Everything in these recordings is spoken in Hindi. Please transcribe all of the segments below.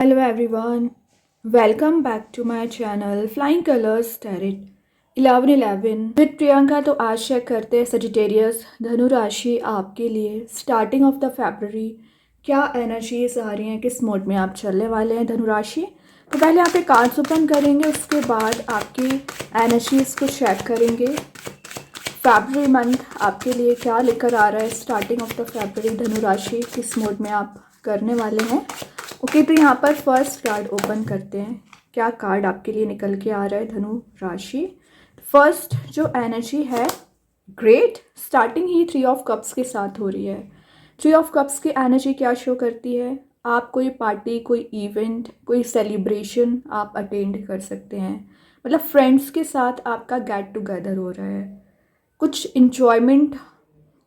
Hello everyone, welcome back to my channel Flying Colors Tarot 1111 with Priyanka. तो आज चेक करते हैं सजिटेरियस धनु राशि आपके लिए स्टार्टिंग ऑफ द फरवरी क्या एनर्जीज आ रही हैं, किस मोड में आप चलने वाले हैं धनु राशि। तो पहले यहाँ पे कार्ड्स ओपन करेंगे, उसके बाद आपकी एनर्जीज को चेक करेंगे। फरवरी मंथ आपके लिए क्या लेकर आ रहा है, स्टार्टिंग ऑफ द फरवरी धनु राशि किस मोड में आप करने वाले हैं। ओके, तो यहाँ पर फर्स्ट कार्ड ओपन करते हैं, क्या कार्ड आपके लिए निकल के आ रहा है धनु राशि। फर्स्ट जो एनर्जी है great, starting he 3 of cups के साथ हो रही है। 3 ऑफ कप्स की एनर्जी क्या शो करती है, आप कोई पार्टी, कोई इवेंट, कोई सेलिब्रेशन आप अटेंड कर सकते हैं। मतलब फ्रेंड्स के साथ आपका गेट टुगेदर हो रहा है, कुछ इंजॉयमेंट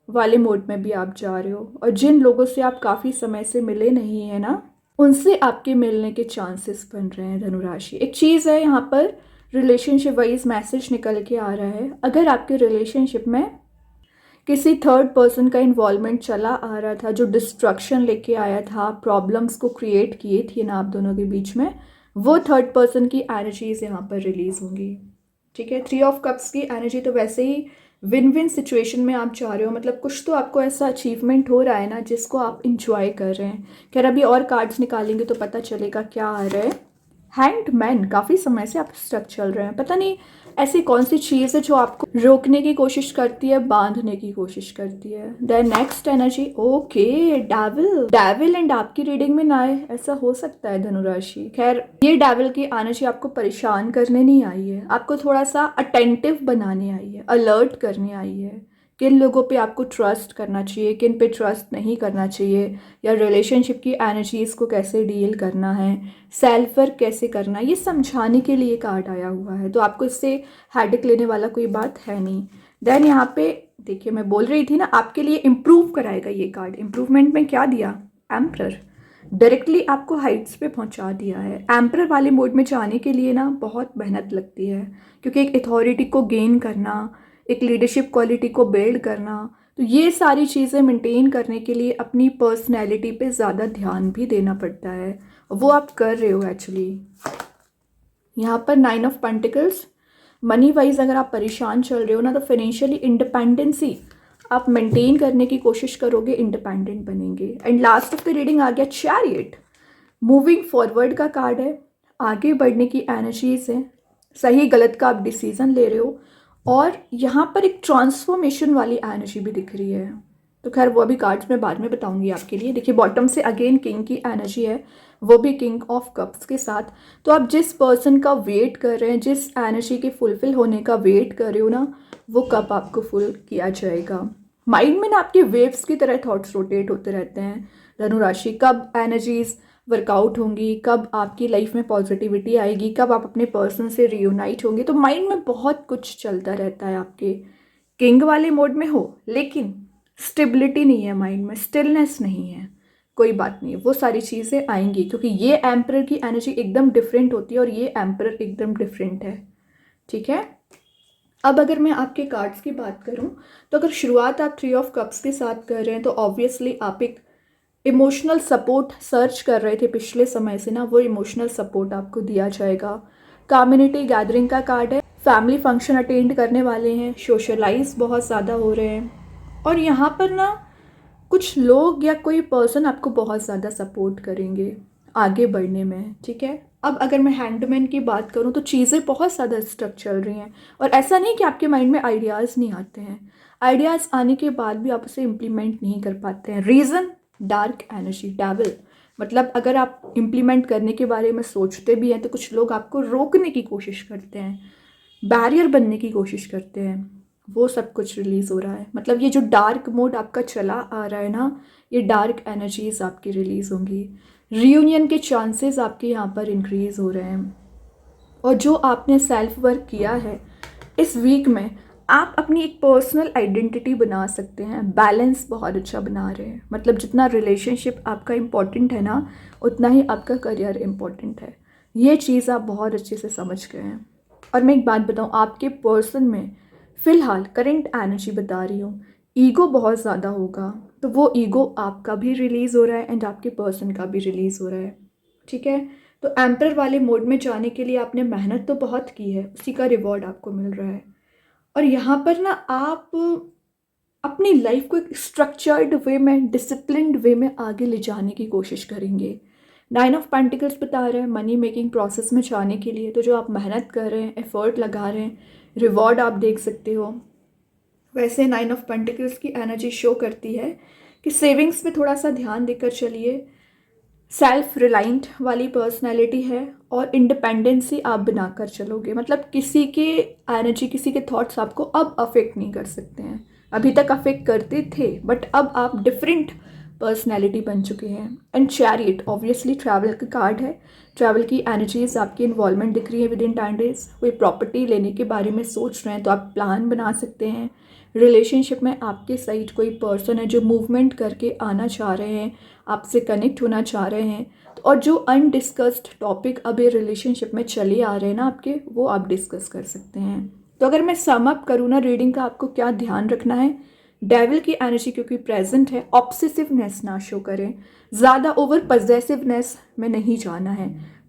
वाले मोड में भी आप जा रहे हो। और जिन लोगों से आप काफ़ी समय से मिले नहीं हैं ना, उनसे आपके मिलने के चांसेस बन रहे हैं धनु राशि। एक चीज़ है यहाँ पर रिलेशनशिप वाइज मैसेज निकल के आ रहा है, अगर आपके रिलेशनशिप में किसी थर्ड पर्सन का इन्वॉल्वमेंट चला आ रहा था जो डिस्ट्रक्शन लेके आया था, प्रॉब्लम्स को क्रिएट किए थे ना आप दोनों के बीच में, वो थर्ड पर्सन की एनर्जीज यहाँ पर रिलीज होंगी। ठीक है, 3 ऑफ कप्स की एनर्जी तो वैसे ही विन विन सिचुएशन में आप जा रहे हो, मतलब कुछ तो आपको ऐसा अचीवमेंट हो रहा है ना जिसको आप इंजॉय कर रहे हैं। खैर अभी और कार्ड्स निकालेंगे तो पता चलेगा क्या आ रहा है। हैंग्ड मैन, काफ़ी समय से आप स्टक चल रहे हैं, पता नहीं ऐसी कौन सी चीज़ है जो आपको रोकने की कोशिश करती है, बांधने की कोशिश करती है। Then next energy, okay devil, devil and आपकी रीडिंग में ना आए ऐसा हो सकता है धनु राशि। खैर ये डेविल की एनर्जी आपको परेशान करने नहीं आई है, आपको थोड़ा सा अटेंटिव बनाने आई है, अलर्ट करने आई है। किन लोगों पे आपको ट्रस्ट करना चाहिए, किन पे ट्रस्ट नहीं करना चाहिए, या रिलेशनशिप की एनर्जीज़ को कैसे डील करना है, सेल्फ वर्क कैसे करना है, ये समझाने के लिए कार्ड आया हुआ है। तो आपको इससे हेडेक लेने वाला कोई बात है नहीं। देन यहाँ पे देखिए, मैं बोल रही थी ना आपके लिए इम्प्रूव कराएगा ये कार्ड। इम्प्रूवमेंट में क्या दिया, एम्परर, डायरेक्टली आपको हाइट्स पे पहुंचा दिया है। एम्परर वाले मोड में जाने के लिए ना बहुत मेहनत लगती है, क्योंकि एक अथॉरिटी को गेन करना, एक लीडरशिप क्वालिटी को बिल्ड करना, तो ये सारी चीज़ें मेंटेन करने के लिए अपनी पर्सनैलिटी पे ज़्यादा ध्यान भी देना पड़ता है, वो आप कर रहे हो एक्चुअली। यहाँ पर 9 ऑफ पेंटिकल्स, मनी वाइज अगर आप परेशान चल रहे हो ना, तो फाइनेंशियली इंडिपेंडेंसी आप मेंटेन करने की कोशिश करोगे, इंडिपेंडेंट बनेंगे। And last of the reading आ गया चैरियट, मूविंग फॉरवर्ड का कार्ड है, आगे बढ़ने की एनर्जीज है, सही गलत का आप डिसीजन ले रहे हो। और यहाँ पर एक ट्रांसफॉर्मेशन वाली एनर्जी भी दिख रही है, तो खैर वो अभी कार्ड्स में बाद में बताऊंगी आपके लिए। देखिए बॉटम से अगेन किंग की एनर्जी है, वो भी किंग ऑफ कप्स के साथ। तो आप जिस पर्सन का वेट कर रहे हैं, जिस एनर्जी के फुलफिल होने का वेट कर रहे हो ना, वो कप आपको फुल किया जाएगा। माइंड में ना आपके वेव्स की तरह थॉट्स रोटेट होते रहते हैं धनु राशि, कब एनर्जीज वर्कआउट होंगी, कब आपकी लाइफ में पॉजिटिविटी आएगी, कब आप अपने पर्सन से रियूनाइट होंगे। तो माइंड में बहुत कुछ चलता रहता है, आपके किंग वाले मोड में हो लेकिन स्टेबिलिटी नहीं है माइंड में, स्टिलनेस नहीं है। कोई बात नहीं, वो सारी चीज़ें आएंगी, क्योंकि ये एम्परर की एनर्जी एकदम डिफरेंट होती है और ये एम्परर एकदम डिफरेंट है। ठीक है, अब अगर मैं आपके कार्ड्स की बात करूं, तो अगर शुरुआत आप 3 ऑफ कप्स के साथ कर रहे हैं, तो ऑब्वियसली आप एक इमोशनल सपोर्ट सर्च कर रहे थे पिछले समय से ना, वो इमोशनल सपोर्ट आपको दिया जाएगा। कम्युनिटी गैदरिंग का कार्ड है, फैमिली फंक्शन अटेंड करने वाले हैं, सोशलाइज बहुत ज़्यादा हो रहे हैं, और यहाँ पर ना कुछ लोग या कोई पर्सन आपको बहुत ज़्यादा सपोर्ट करेंगे आगे बढ़ने में। ठीक है, अब अगर मैं हैंडमैन की बात करूँ, तो चीज़ें बहुत ज़्यादा स्ट्रक चल रही हैं, और ऐसा नहीं कि आपके माइंड में आइडियाज़ नहीं आते हैं, आइडियाज़ आने के बाद भी आप उसे इम्प्लीमेंट नहीं कर पाते हैं। रीज़न डार्क एनर्जी, डेविल, मतलब अगर आप इम्प्लीमेंट करने के बारे में सोचते भी हैं तो कुछ लोग आपको रोकने की कोशिश करते हैं, बैरियर बनने की कोशिश करते हैं, वो सब कुछ रिलीज़ हो रहा है। मतलब ये जो डार्क मोड आपका चला आ रहा है ना, ये डार्क एनर्जीज आपकी रिलीज़ होंगी, रियूनियन के चांसेस आपके यहाँ पर इंक्रीज़ हो रहे हैं। और जो आपने सेल्फ वर्क किया है इस वीक में, आप अपनी एक पर्सनल आइडेंटिटी बना सकते हैं, बैलेंस बहुत अच्छा बना रहे हैं। मतलब जितना रिलेशनशिप आपका इम्पॉर्टेंट है ना, उतना ही आपका करियर इम्पॉर्टेंट है, ये चीज़ आप बहुत अच्छे से समझ गए हैं। और मैं एक बात बताऊँ, आपके पर्सन में फ़िलहाल करंट एनर्जी बता रही हूँ, ईगो बहुत ज़्यादा होगा, तो वो ईगो आपका भी रिलीज़ हो रहा है एंड आपके पर्सन का भी रिलीज़ हो रहा है। ठीक है। तो एम्पर वाले मोड में जाने के लिए आपने मेहनत तो बहुत की है, उसी का रिवॉर्ड आपको मिल रहा है। और यहाँ पर ना आप अपनी लाइफ को एक स्ट्रक्चर्ड वे में, डिसिप्लिन्ड वे में आगे ले जाने की कोशिश करेंगे। 9 ऑफ पेंटिकल्स बता रहे हैं मनी मेकिंग प्रोसेस में जाने के लिए, तो जो आप मेहनत कर रहे हैं, एफर्ट लगा रहे हैं, रिवॉर्ड आप देख सकते हो। वैसे 9 ऑफ पेंटिकल्स की एनर्जी शो करती है कि सेविंग्स पे थोड़ा सा ध्यान देकर चलिए। सेल्फ रिलायंट वाली पर्सनैलिटी है और इंडिपेंडेंसी आप बनाकर चलोगे, मतलब किसी के एनर्जी, किसी के थॉट्स आपको अब अफेक्ट नहीं कर सकते हैं। अभी तक अफेक्ट करते थे बट अब आप डिफरेंट पर्सनैलिटी बन चुके हैं। एंड चैरियट ऑब्वियसली ट्रैवल का कार्ड है। ट्रैवल की एनर्जीज आपकी इन्वॉल्वमेंट दिख रही है विद इन 10 डेज। कोई प्रॉपर्टी लेने के बारे में सोच रहे हैं तो आप प्लान बना सकते हैं। रिलेशनशिप में आपके साइड कोई पर्सन है जो मूवमेंट करके आना चाह रहे हैं, आपसे कनेक्ट होना चाह रहे हैं। और जो अनडिस्कस्ड टॉपिक अभी रिलेशनशिप में चले आ रहे हैं ना आपके, वो आप डिस्कस कर सकते हैं। तो अगर मैं सम अप करूँ ना रीडिंग का, आपको क्या ध्यान रखना है। डेविल की एनर्जी क्योंकि प्रेजेंट है, ऑब्सेसिवनेस ना शो करें, ज़्यादा ओवर पजेसिवनेस में नहीं जाना है।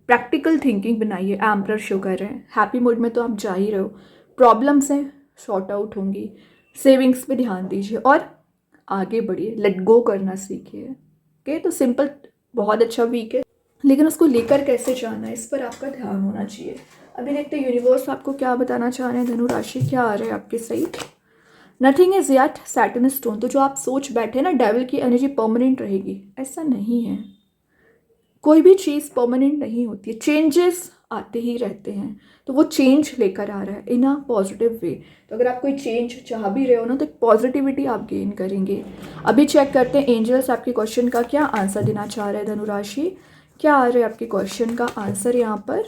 प्रैक्टिकल थिंकिंग बनाइए, एम्परर शो कर रहे हैं। हैप्पी मूड में तो आप जा ही रहे हो, प्रॉब्लम्स हैं सॉर्ट आउट होंगी। सेविंग्स पे ध्यान दीजिए और आगे बढ़िए, लेट गो करना सीखिए। ओके, तो सिंपल बहुत अच्छा वीक है, लेकिन उसको लेकर कैसे जाना है इस पर आपका ध्यान होना चाहिए। अभी देखते हैं यूनिवर्स आपको क्या बताना चाह रहे हैं। धनु राशि क्या आ रहा है आपके सही। Nothing is yet set in stone. तो जो आप सोच बैठे ना डेविल की एनर्जी परमानेंट रहेगी, ऐसा नहीं है। कोई भी चीज़ परमानेंट नहीं होती है, चेंजेस आते ही रहते हैं। तो वो चेंज लेकर आ रहा है इन अ पॉजिटिव वे। तो अगर आप कोई चेंज चाह भी रहे हो ना, तो एक पॉजिटिविटी आप गेन करेंगे। अभी चेक करते हैं एंजल्स आपके क्वेश्चन का क्या आंसर देना चाह रहे हैं। धनुराशि क्या आ रहा है आपके क्वेश्चन का आंसर यहाँ पर।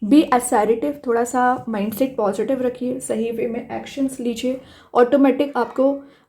बी असैरेटिव, थोड़ा सा माइंडसेट पॉजिटिव रखिए, सही वे में एक्शंस लीजिए। ऑटोमेटिक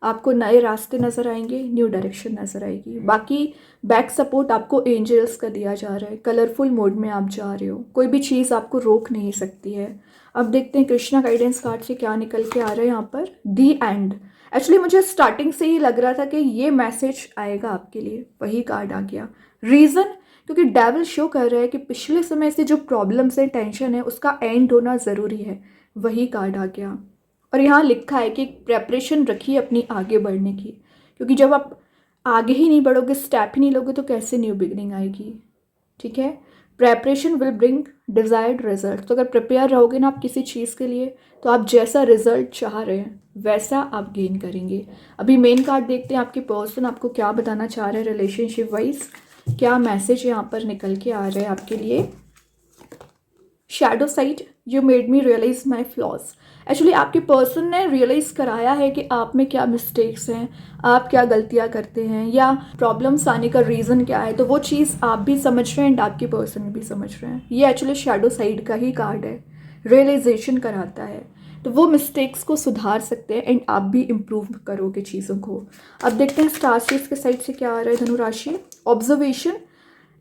आपको नए रास्ते नज़र आएंगे, न्यू डायरेक्शन नज़र आएगी। बाकी बैक सपोर्ट आपको एंजल्स का दिया जा रहा है। कलरफुल मोड में आप जा रहे हो, कोई भी चीज़ आपको रोक नहीं सकती है। अब देखते हैं कृष्णा गाइडेंस कार्ड से क्या निकल के आ रहा है यहाँ पर। दी एंड। एक्चुअली मुझे स्टार्टिंग से ही लग रहा था कि ये मैसेज आएगा आपके लिए, वही कार्ड आ गया। रीज़न, क्योंकि डेविल शो कर रहा है कि पिछले समय से जो प्रॉब्लम्स है, टेंशन है, उसका एंड होना ज़रूरी है, वही कार्ड आ गया। और यहाँ लिखा है कि प्रेपरेशन रखिए अपनी आगे बढ़ने की, क्योंकि जब आप आगे ही नहीं बढ़ोगे, स्टेप ही नहीं लोगे, तो कैसे न्यू बिगनिंग आएगी। ठीक है, preparation will bring desired result. तो अगर प्रिपेयर रहोगे ना आप किसी चीज़ के लिए, तो आप जैसा रिजल्ट चाह रहे हैं वैसा आप गेन करेंगे। अभी मेन कार्ड देखते हैं, आपके पर्सन आपको क्या बताना चाह रहे हैं रिलेशनशिप वाइज, क्या मैसेज यहाँ पर निकल के आ रहा है आपके लिए। Shadow side, you made me realize my flaws. Actually आपके पर्सन ने रियलाइज़ कराया है कि आप में क्या मिस्टेक्स हैं, आप क्या गलतियाँ करते हैं, या प्रॉब्लम्स आने का रीज़न क्या है। तो वो चीज़ आप भी समझ रहे हैं एंड आपके पर्सन भी समझ रहे हैं। ये एक्चुअली शैडो साइड का ही कार्ड है, रियलाइजेशन कराता है। तो वो मिस्टेक्स को सुधार सकते हैं एंड आप भी इम्प्रूव करोगे चीज़ों को। अब देखते हैं स्टार स्टेट्स के साइड से क्या आ रहा है धनुराशि। ऑब्जर्वेशन,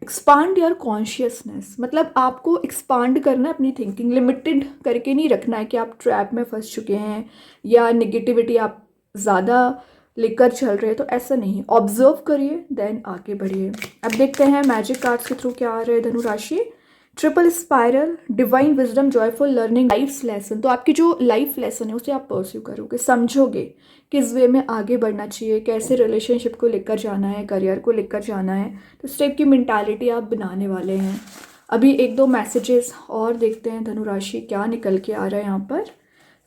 एक्सपांड योर कॉन्शियसनेस, मतलब आपको एक्सपांड करना है अपनी थिंकिंग, लिमिटेड करके नहीं रखना है कि आप ट्रैप में फंस चुके हैं या नेगेटिविटी आप ज़्यादा लेकर चल रहे हैं, तो ऐसा नहीं। ऑब्जर्व करिए देन आगे बढ़िए। अब देखते हैं मैजिक कार्ड्स के थ्रू क्या आ रहे हैं धनुराशि। Triple spiral, divine wisdom, joyful learning, life lesson. तो आपकी जो लाइफ लेसन है उसे आप परस्यू करोगे, समझोगे किस वे में आगे बढ़ना चाहिए, कैसे रिलेशनशिप को लेकर जाना है, करियर को लेकर जाना है। तो इस टाइप की मेंटालिटी आप बनाने वाले हैं। अभी एक दो मैसेजेस और देखते हैं धनुराशि क्या निकल के आ रहा है यहाँ पर।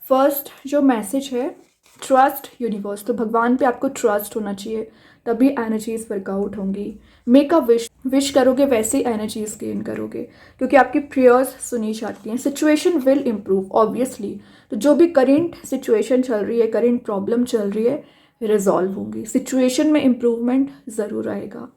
फर्स्ट जो मैसेज है, ट्रस्ट यूनिवर्स। तो भगवान पे आपको ट्रस्ट होना चाहिए, तभी एनर्जीज वर्कआउट होंगी। मेक अ विश करोगे वैसे ही एनर्जीज गेन करोगे, क्योंकि आपकी प्रेयर्स सुनी जाती हैं। Situation will improve obviously. तो जो भी करेंट सिचुएशन चल रही है, करेंट प्रॉब्लम चल रही है, रिजॉल्व होंगी। सिचुएशन में इम्प्रूवमेंट ज़रूर आएगा,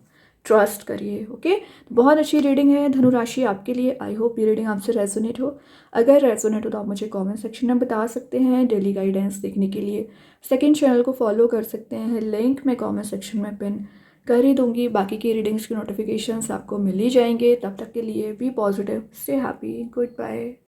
ट्रस्ट करिए। ओके, बहुत अच्छी रीडिंग है धनुराशि आपके लिए। आई होप ये रीडिंग आपसे रेजोनेट हो। अगर रेजोनेट हो तो आप मुझे कमेंट सेक्शन में बता सकते हैं। डेली गाइडेंस देखने के लिए सेकंड चैनल को फॉलो कर सकते हैं, लिंक मैं कमेंट सेक्शन में पिन कर ही दूंगी। बाकी की रीडिंग्स के नोटिफिकेशंस आपको मिल ही जाएंगे। तब तक के लिए be positive, stay happy, good bye.